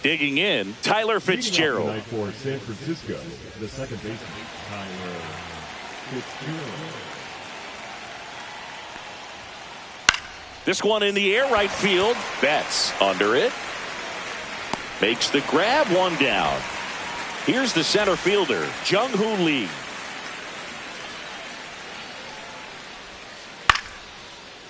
Digging in, Tyler Fitzgerald. Tonight for San Francisco, the second baseman, Tyler Fitzgerald. This one in the air, right field. Betts under it. Makes the grab, one down. Here's the center fielder, Jung-Hoo Lee.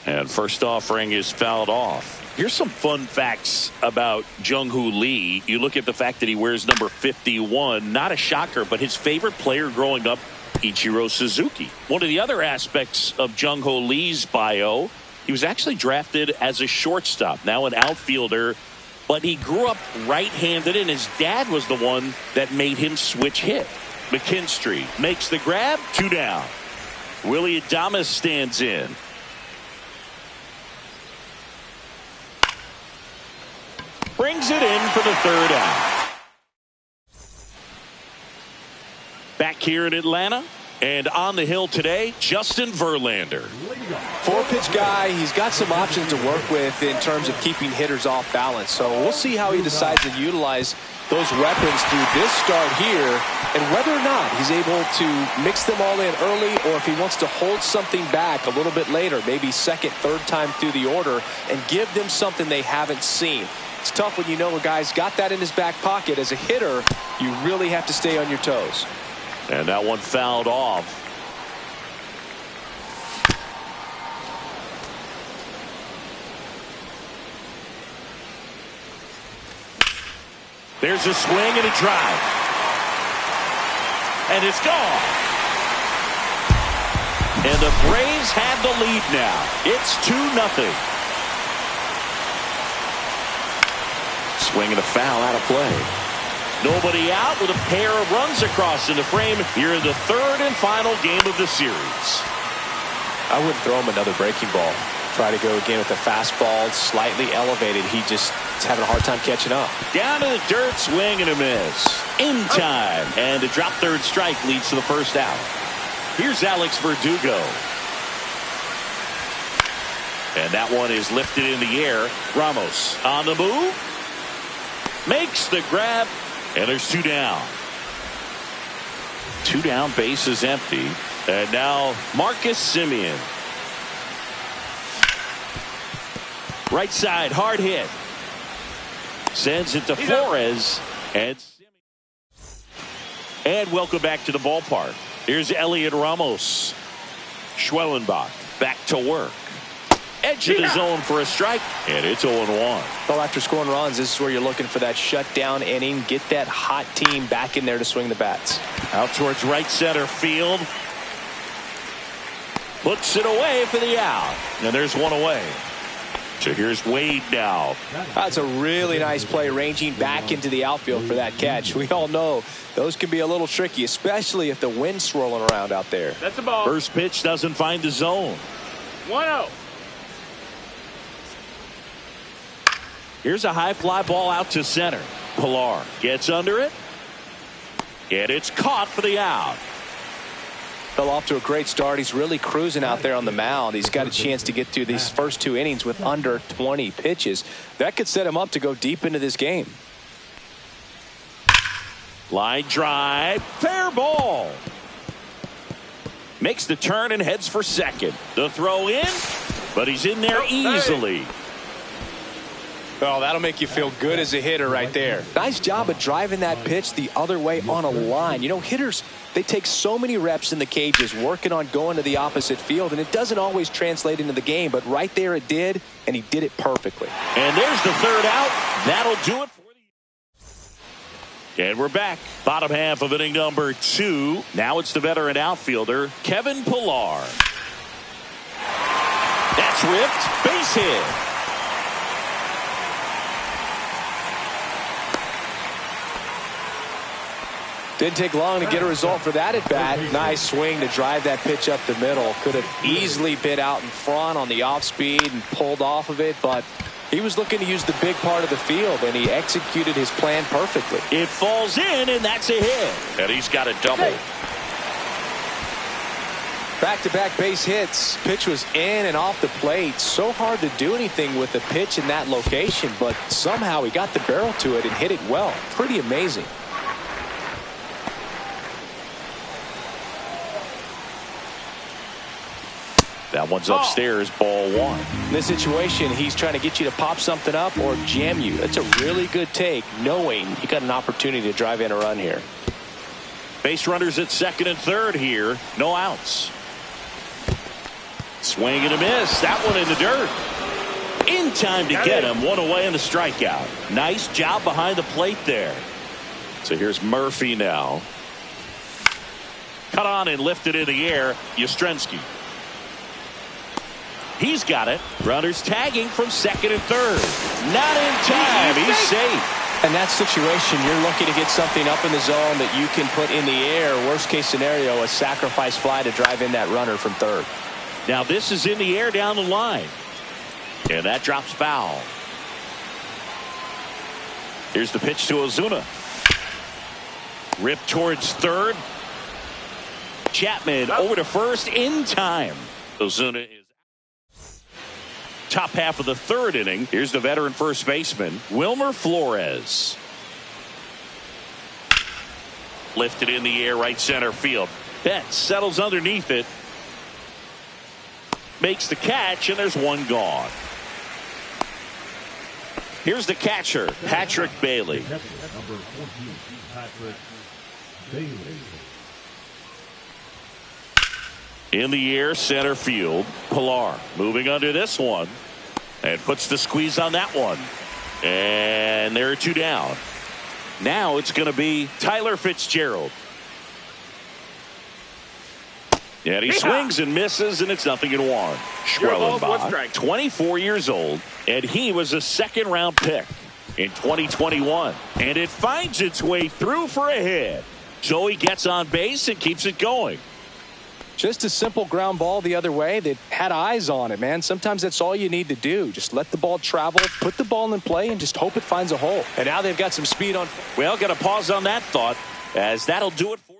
And first offering is fouled off. Here's some fun facts about Jung-Hoo Lee. You look at the fact that he wears number 51. Not a shocker, but his favorite player growing up, Ichiro Suzuki. One of the other aspects of Jung-Hoo Lee's bio, he was actually drafted as a shortstop, now an outfielder, but he grew up right-handed, and his dad was the one that made him switch hit. McKinstry makes the grab, 2 down. Willy Adames stands in. Brings it in for the 3rd out. Back here in Atlanta and on the hill today, Justin Verlander. 4-pitch guy. He's got some options to work with in terms of keeping hitters off balance. So we'll see how he decides to utilize those weapons through this start here, and whether or not he's able to mix them all in early, or if he wants to hold something back a little bit later, maybe second, third time through the order, and give them something they haven't seen. It's tough when you know a guy's got that in his back pocket. As a hitter, you really have to stay on your toes. And that one fouled off. There's a swing and a drive. And it's gone. And the Braves have the lead now. It's 2-0. Swing and a foul out of play. Nobody out with a pair of runs across in the frame here in the 3rd and final game of the series. I wouldn't throw him another breaking ball. Try to go again with the fastball slightly elevated. He just is having a hard time catching up. Down to the dirt, swing and a miss. In time. And a drop 3rd strike leads to the 1st out. Here's Alex Verdugo. And that one is lifted in the air. Ramos on the move. Makes the grab, and there's 2 down. 2 down, base is empty. And now Marcus Semien. Right side, hard hit. Sends it to Flores. And welcome back to the ballpark. Here's Elliot Ramos. Schwellenbach back to work. Edge of the zone for a strike, and it's 0-1. Well, after scoring runs, this is where you're looking for that shutdown inning. Get that hot team back in there to swing the bats. Out towards right center field. Puts it away for the out. And there's one away. So here's Wade now. That's a really nice play, ranging back into the outfield for that catch. We all know those can be a little tricky, especially if the wind's swirling around out there. That's a ball. First pitch doesn't find the zone. 1-0. Here's a high fly ball out to center. Pilar gets under it. And it's caught for the out. Fell off to a great start. He's really cruising out there on the mound. He's got a chance to get through these first 2 innings with under 20 pitches. That could set him up to go deep into this game. Line drive. Fair ball. Makes the turn and heads for second. The throw in. But he's in there easily. Oh, that'll make you feel good as a hitter right there. Nice job of driving that pitch the other way on a line. You know, hitters, they take so many reps in the cages working on going to the opposite field, and it doesn't always translate into the game, but right there it did, and he did it perfectly. And there's the 3rd out. That'll do it for the... And we're back. Bottom half of inning number 2. Now it's the veteran outfielder, Kevin Pilar. That's ripped. Base hit. Didn't take long to get a result for that at bat. Nice swing to drive that pitch up the middle. Could have easily been out in front on the off speed and pulled off of it, but he was looking to use the big part of the field, and he executed his plan perfectly. It falls in, and that's a hit. And he's got a double. Back-to-back base hits. Pitch was in and off the plate. So hard to do anything with the pitch in that location, but somehow he got the barrel to it and hit it well. Pretty amazing. That one's upstairs, ball one. In this situation, he's trying to get you to pop something up or jam you. That's a really good take, knowing you got an opportunity to drive in a run here. Base runners at second and third here. No outs. Swing and a miss. That one in the dirt. In time to get him. One away in the strikeout. Nice job behind the plate there. So here's Murphy now. Cut on and lifted in the air. Yastrzemski. He's got it. Runners tagging from second and third. Not in time. He's safe. In that situation, you're looking to get something up in the zone that you can put in the air. Worst case scenario, a sacrifice fly to drive in that runner from third. Now this is in the air down the line. And that drops foul. Here's the pitch to Ozuna. Ripped towards third. Chapman over to first in time. Ozuna is top half of the third inning. Here's the veteran first baseman, Wilmer Flores. Lifted in the air, right center field. Betts settles underneath it. Makes the catch, and there's one gone. Here's the catcher, Patrick Bailey. Number 14, Patrick Bailey. In the air, center field. Pilar moving under this one and puts the squeeze on that one. And there are two down. Now it's going to be Tyler Fitzgerald. And he swings and misses, and it's 0-1. Schwellenbach, 24 years old, and he was a second-round pick in 2021. And it finds its way through for a hit. So he gets on base and keeps it going. Just a simple ground ball the other way that had eyes on it, man. Sometimes that's all you need to do. Just let the ball travel, put the ball in play, and just hope it finds a hole. And now they've got some speed on. Well, got to pause on that thought, as that'll do it for the.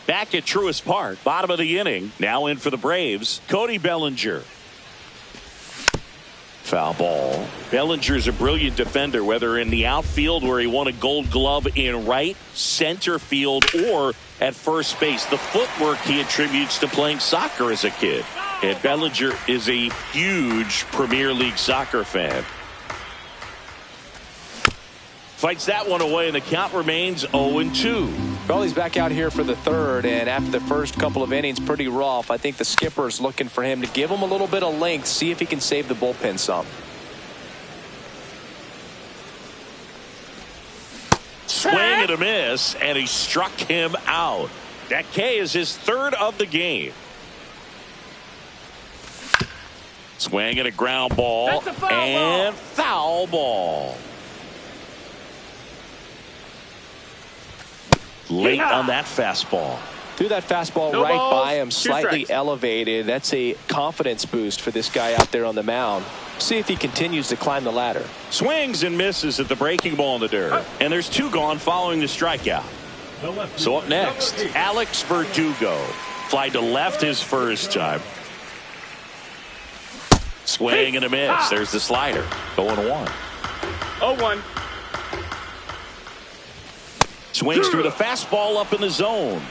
Back at Truist Park, bottom of the inning. Now in for the Braves, Cody Bellinger. Foul ball. Bellinger's a brilliant defender, whether in the outfield where he won a Gold Glove in right, center field, or at first base. The footwork he attributes to playing soccer as a kid. And Bellinger is a huge Premier League soccer fan. Fights that one away, and the count remains 0-2. Well, he's back out here for the third, and after the first couple of innings, pretty rough. I think the skipper's looking for him to give him a little bit of length, see if he can save the bullpen some. Swing and a miss, and he struck him out. That K is his third of the game. Swing and a ground ball, and foul ball. Late on that fastball. Threw that fastball right by him, slightly elevated. That's a confidence boost for this guy out there on the mound. See if he continues to climb the ladder. Swings and misses at the breaking ball in the dirt. And there's two gone following the strikeout. So up next, Alex Verdugo. Fly to left his first time. Swing and a miss. There's the slider. 0-1. 0-1. Swings through the fastball up in the zone.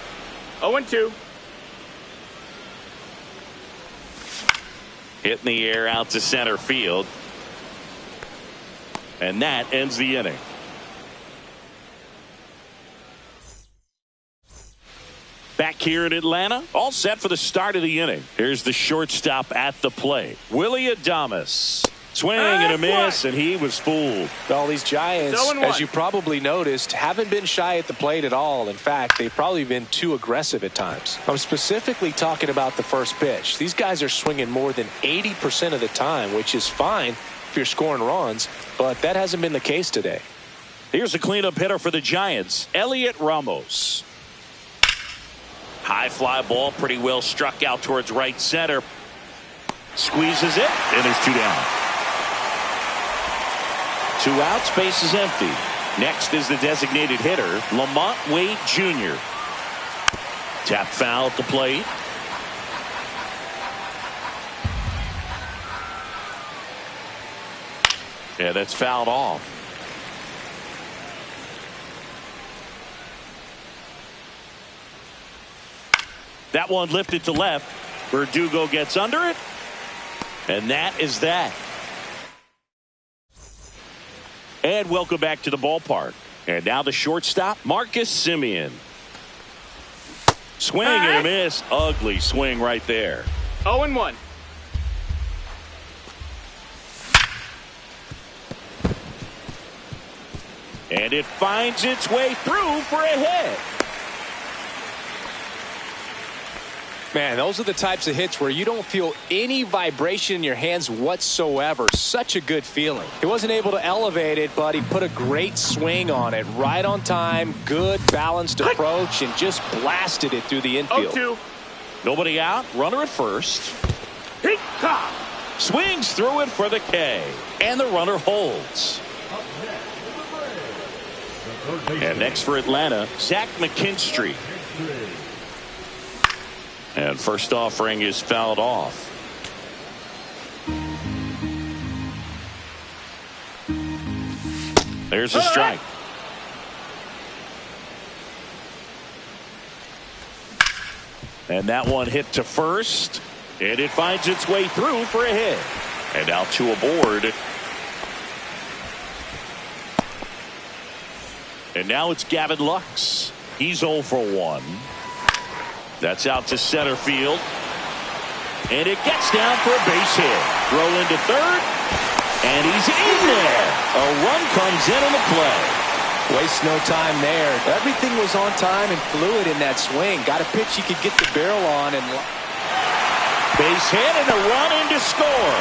0-2. Hit in the air out to center field. And that ends the inning. Back here in Atlanta, all set for the start of the inning. Here's the shortstop at the plate, Willy Adames. Swing and a miss, and he was fooled. Well, these Giants, as you probably noticed, haven't been shy at the plate at all. In fact, they've probably been too aggressive at times. I'm specifically talking about the first pitch. These guys are swinging more than 80% of the time, which is fine if you're scoring runs, but that hasn't been the case today. Here's a cleanup hitter for the Giants, Elliot Ramos. High fly ball, pretty well struck out towards right center. Squeezes it, and there's two down. 2 outs, base is empty. Next is the designated hitter, Lamont Wade Jr. Tap foul at the plate. Yeah, that's fouled off. That one lifted to left. Verdugo gets under it. And that is that. And welcome back to the ballpark. And now the shortstop, Marcus Semien. Swing and a miss. Ugly swing right there. 0-1. And it finds its way through for a hit. Man, those are the types of hits where you don't feel any vibration in your hands whatsoever. Such a good feeling. He wasn't able to elevate it, but he put a great swing on it. Right on time, good balanced approach, and just blasted it through the infield. 0-2. Nobody out, runner at first. Swings through it for the K. And the runner holds. And next for Atlanta, Zach McKinstry. And first offering is fouled off. There's a strike. And that one hit to first. And it finds its way through for a hit. And out to aboard. And now it's Gavin Lux. He's 0 for 1. That's out to center field. And it gets down for a base hit. Throw into third. And he's in there. A run comes in on the play. Waste no time there. Everything was on time and fluid in that swing. Got a pitch he could get the barrel on. And base hit and a run in to score.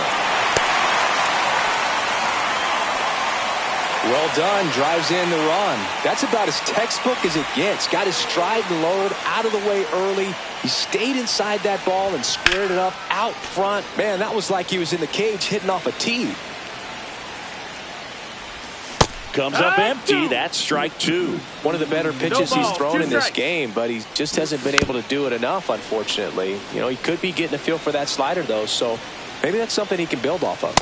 Well done. Drives in the run. That's about as textbook as it gets. Got his stride and load out of the way early. He stayed inside that ball and squared it up out front. Man, that was like he was in the cage hitting off a tee. Comes up empty. That's strike 2. One of the better pitches he's thrown in this game, but he just hasn't been able to do it enough, unfortunately. You know, he could be getting a feel for that slider, though, so maybe that's something he can build off of.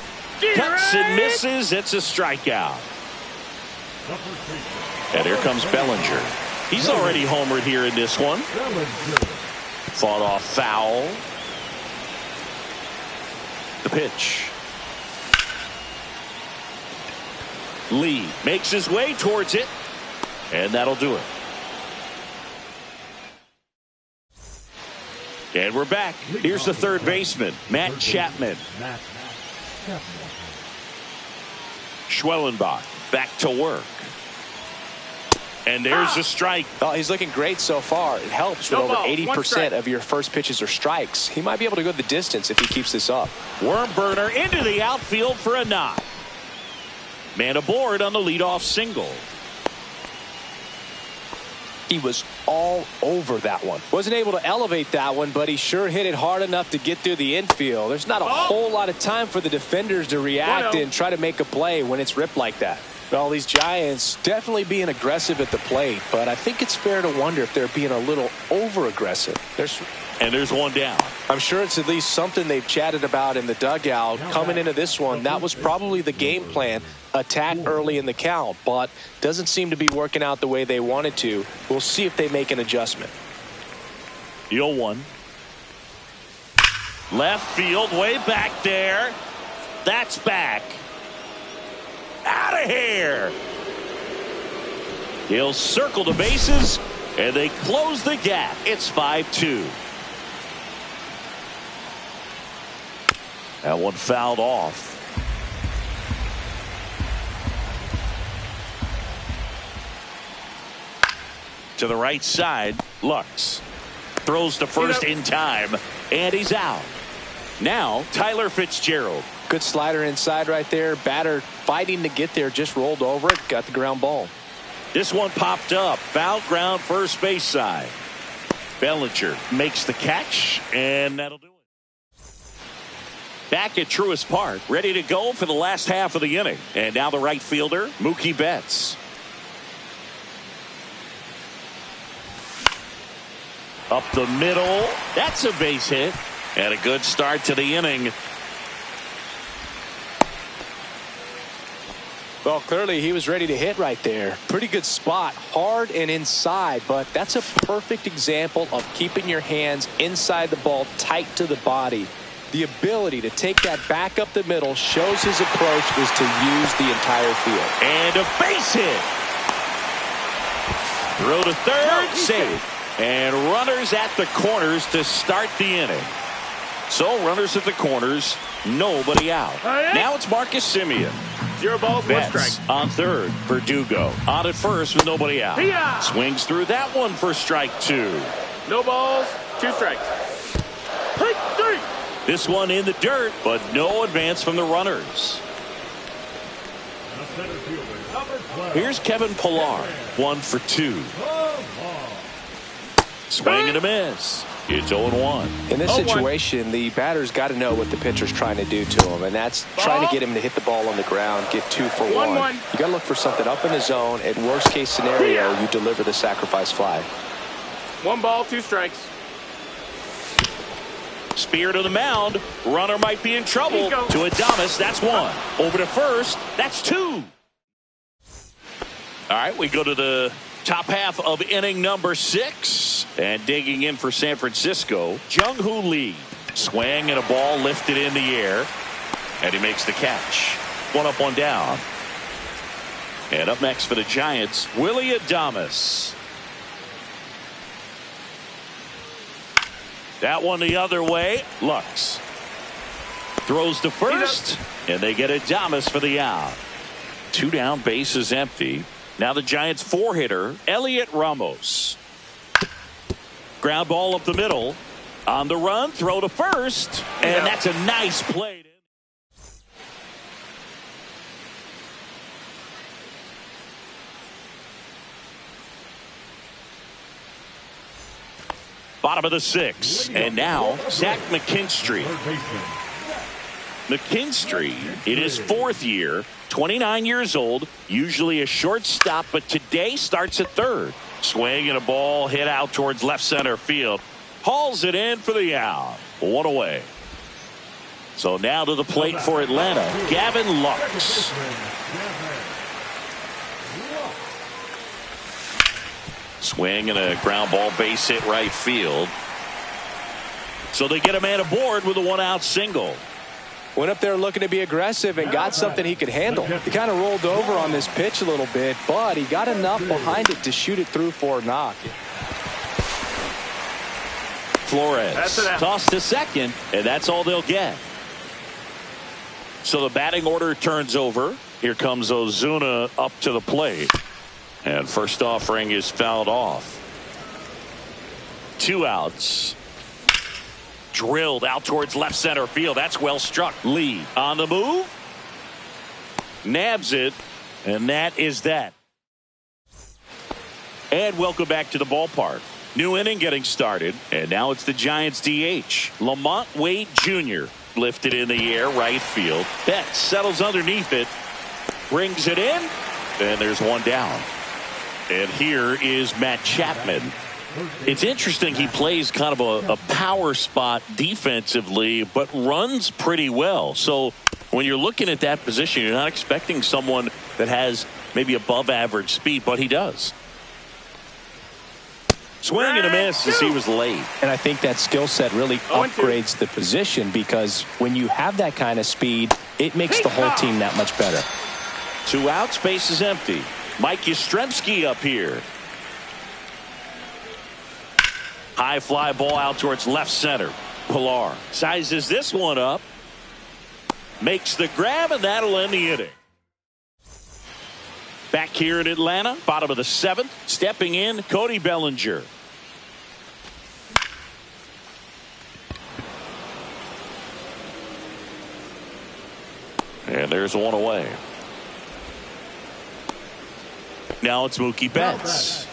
Cuts and misses. It's a strikeout. And here comes Bellinger. He's already homered here in this one. Fought off foul. The pitch. Lee makes his way towards it. And that'll do it. And we're back. Here's the third baseman, Matt Chapman. Schwellenbach back to work. And there's a strike. Oh, he's looking great so far. It helps when over 80% of your first pitches are strikes. He might be able to go the distance if he keeps this up. Worm burner into the outfield for a knock. Man aboard on the leadoff single. He was all over that one. Wasn't able to elevate that one, but he sure hit it hard enough to get through the infield. There's not a whole lot of time for the defenders to react and try to make a play when it's ripped like that. Well, these Giants definitely being aggressive at the plate, but I think it's fair to wonder if they're being a little over-aggressive. There's one down. I'm sure it's at least something they've chatted about in the dugout. Coming into this one, that was probably the game plan. Attack early in the count, but doesn't seem to be working out the way they wanted to. We'll see if they make an adjustment. The 0-1. Left field, way back there. That's back. Out of here. He'll circle the bases, and they close the gap. It's 5-2. That one fouled off. To the right side, Lux throws to first in time, and he's out. Now, Tyler Fitzgerald. Good slider inside right there. Batter fighting to get there, just rolled over it, got the ground ball. This one popped up. Foul ground first base side. Bellinger makes the catch, and that'll do it. Back at Truist Park, ready to go for the last half of the inning. And now the right fielder, Mookie Betts. Up the middle. That's a base hit. And a good start to the inning. Well, clearly he was ready to hit right there. Pretty good spot, hard and inside, but that's a perfect example of keeping your hands inside the ball, tight to the body. The ability to take that back up the middle shows his approach is to use the entire field. And a base hit. Throw to third, safe. And runners at the corners to start the inning. So runners at the corners, nobody out. Now it's Marcus Semien. 0 balls, 1 strike. On third, Verdugo. On at first with nobody out. Yeah. Swings through that one for strike 2. No balls, 2 strikes. Strike 3. This one in the dirt, but no advance from the runners. Here's Kevin Pillar. 1 for 2. Swing and a miss. It's 0-1. In this situation, the batter's got to know what the pitcher's trying to do to him, and that's trying to get him to hit the ball on the ground, get 2 for 1. You got to look for something up in the zone. At worst case scenario, you deliver the sacrifice fly. 1 ball, 2 strikes. Spear to the mound. Runner might be in trouble. To Adames, that's 1. Over to first, that's 2. All right, we go to the top half of inning number 6. And digging in for San Francisco, Jung-Hoo Lee. Swing and a ball lifted in the air. And he makes the catch. 1 up, 1 down. And up next for the Giants, Willy Adames. That one the other way. Lux throws to first. And they get Adames for the out. 2 down, bases empty. Now the Giants 4-hitter, Elliot Ramos. Ground ball up the middle. On the run, throw to first. And that's a nice play. Bottom of the 6th. And now, Zach McKinstry. McKinstry, in his 4th year, 29 years old, usually a shortstop, but today starts at third. Swing and a ball hit out towards left center field. Hauls it in for the out. 1 away. So now to the plate for Atlanta, Gavin Lux. Swing and a ground ball base hit right field. So they get a man aboard with a 1-out single. Went up there looking to be aggressive and got something he could handle. He kind of rolled over on this pitch a little bit, but he got enough behind it to shoot it through for a knock. Flores tossed to second, and that's all they'll get. So the batting order turns over. Here comes Ozuna up to the plate. And first offering is fouled off. 2 outs. Drilled out towards left center field. That's well struck. Lee on the move. Nabs it. And that is that. And welcome back to the ballpark. New inning getting started. And now it's the Giants DH. Lamont Wade Jr. lifted in the air right field. Betts settles underneath it. Brings it in. And there's 1 down. And here is Matt Chapman. It's interesting, he plays kind of a power spot defensively, but runs pretty well. So when you're looking at that position, you're not expecting someone that has maybe above average speed, but he does. Swing and a miss as he was late. And I think that skill set really upgrades the position, because when you have that kind of speed, it makes the whole team that much better. 2 outs, base is empty. Mike Yastrzemski up here. High fly ball out towards left center. Pillar sizes this one up. Makes the grab, and that'll end the inning. Back here in Atlanta, bottom of the 7th. Stepping in, Cody Bellinger. And there's 1 away. Now it's Mookie Betts.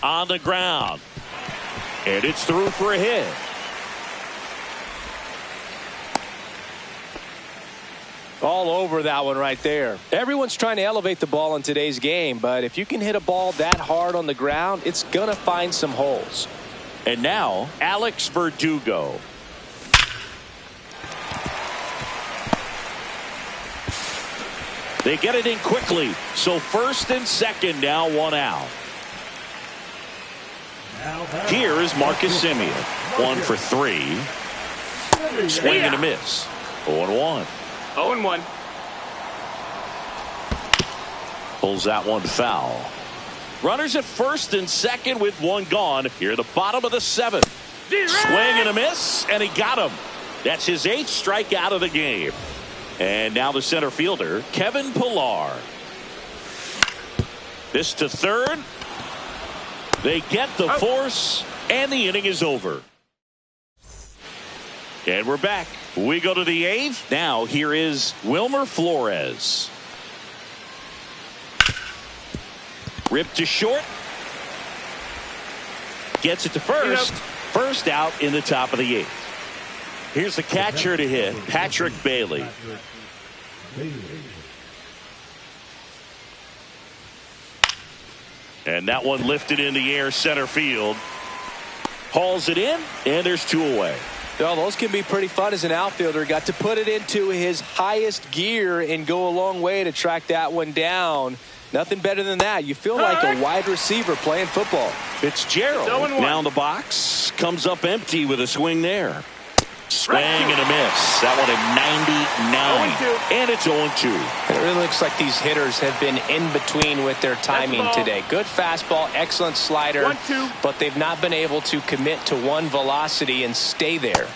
On the ground. And it's through for a hit. All over that one right there. Everyone's trying to elevate the ball in today's game, but if you can hit a ball that hard on the ground, it's going to find some holes. And now, Alex Verdugo. They get it in quickly. So first and second, now one out. Here is Marcus Semien. 1 for 3. Swing and a miss. 0-1. 0-1. Pulls that one foul. Runners at first and second with one gone. Here at the bottom of the 7th. Swing and a miss, and he got him. That's his 8th strikeout of the game. And now the center fielder, Kevin Pillar. This to third. They get the force, and the inning is over. And we're back. We go to the 8th. Now here is Wilmer Flores. Ripped to short. Gets it to first. First out in the top of the 8th. Here's the catcher to hit, Patrick Bailey. And that one lifted in the air center field. Hauls it in, and there's 2 away. Well, those can be pretty fun as an outfielder. Got to put it into his highest gear and go a long way to track that one down. Nothing better than that. You feel like a wide receiver playing football. Fitzgerald now in the box. Comes up empty with a swing there. Swing and a miss. That one at 99. And it's 0-2. And it really looks like these hitters have been in between with their timing today. Good fastball, excellent slider. 1-2. But they've not been able to commit to one velocity and stay there.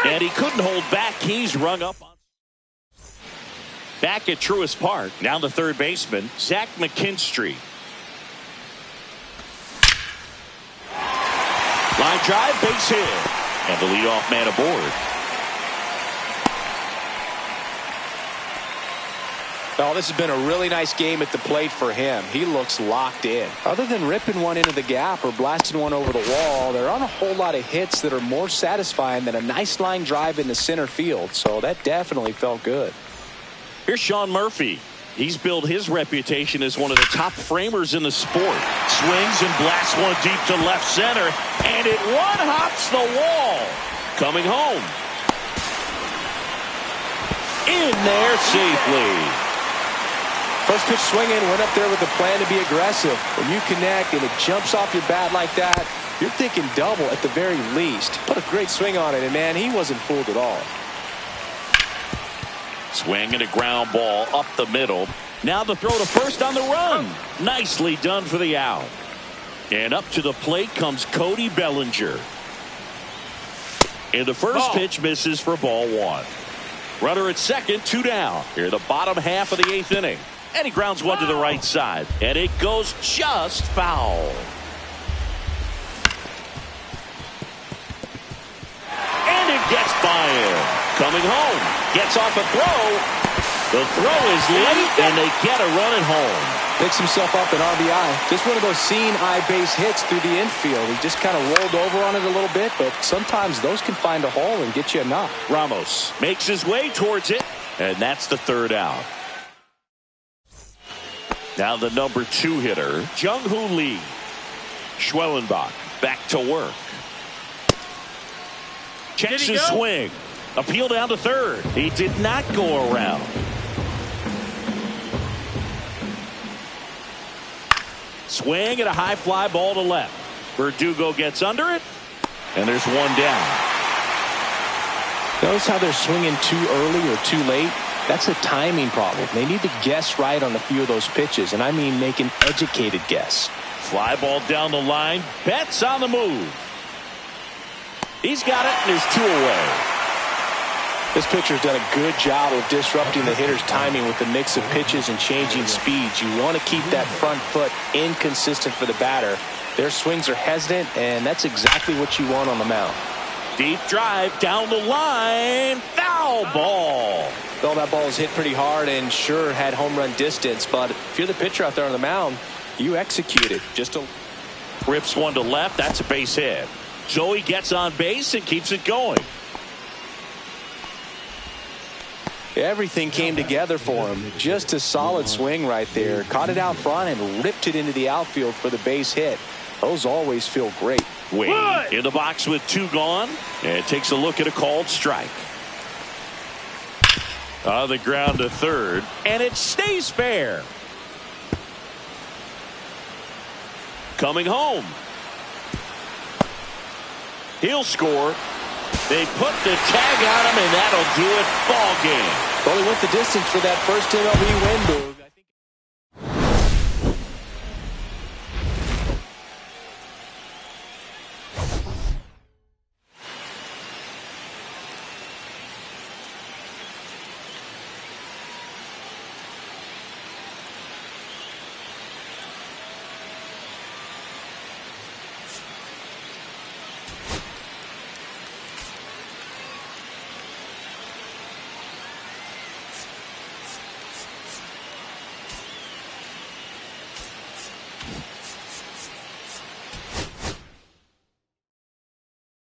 And he couldn't hold back. He's rung up. Back at Truist Park. Now the third baseman, Zach McKinstry. Line drive, base hit. And the leadoff man aboard. Well, this has been a really nice game at the plate for him. He looks locked in. Other than ripping one into the gap or blasting one over the wall, there aren't a whole lot of hits that are more satisfying than a nice line drive into center field. So that definitely felt good. Here's Sean Murphy. He's built his reputation as one of the top framers in the sport. Swings and blasts one deep to left center, and it one-hops the wall. Coming home. In there safely. First pitch swinging, went up there with a plan to be aggressive. When you connect and it jumps off your bat like that, you're thinking double at the very least. Put a great swing on it, and man, he wasn't fooled at all. Swing and a ground ball up the middle. Now the throw to first on the run. Nicely done for the out. And up to the plate comes Cody Bellinger. And the first pitch misses for ball 1. Runner at second, 2 down. Here the bottom half of the 8th inning. And he grounds one to the right side. And it goes just foul. And it gets by him. Coming home. Gets off a throw. The throw is late, and they get a run at home. Picks himself up an RBI. Just one of those seeing eye base hits through the infield. He just kind of rolled over on it a little bit, but sometimes those can find a hole and get you a knock. Ramos makes his way towards it, and that's the third out. Now the number 2 hitter, Jung-Hoo Lee. Schwellenbach back to work. Checks his swing. Appeal down to third. He did not go around. Swing and a high fly ball to left. Verdugo gets under it, and there's one down. Notice how they're swinging too early or too late? That's a timing problem. They need to guess right on a few of those pitches, and I mean make an educated guess. Fly ball down the line. Betts on the move. He's got it, and there's 2 away. This pitcher's done a good job of disrupting the hitter's timing with the mix of pitches and changing speeds. You want to keep that front foot inconsistent for the batter. Their swings are hesitant, and that's exactly what you want on the mound. Deep drive down the line. Foul ball. Well, that ball was hit pretty hard and sure had home run distance, but if you're the pitcher out there on the mound, you execute it. Rips one to left. That's a base hit. Joey gets on base and keeps it going. Everything came together for him. Just a solid swing right there. Caught it out front and ripped it into the outfield for the base hit. Those always feel great. Wade in the box with 2 gone, and takes a look at a called strike. On the ground to third, and it stays fair. Coming home. He'll score. They put the tag on him, and that'll do it. Ball game. Well, he went the distance for that first MLB win, Boog.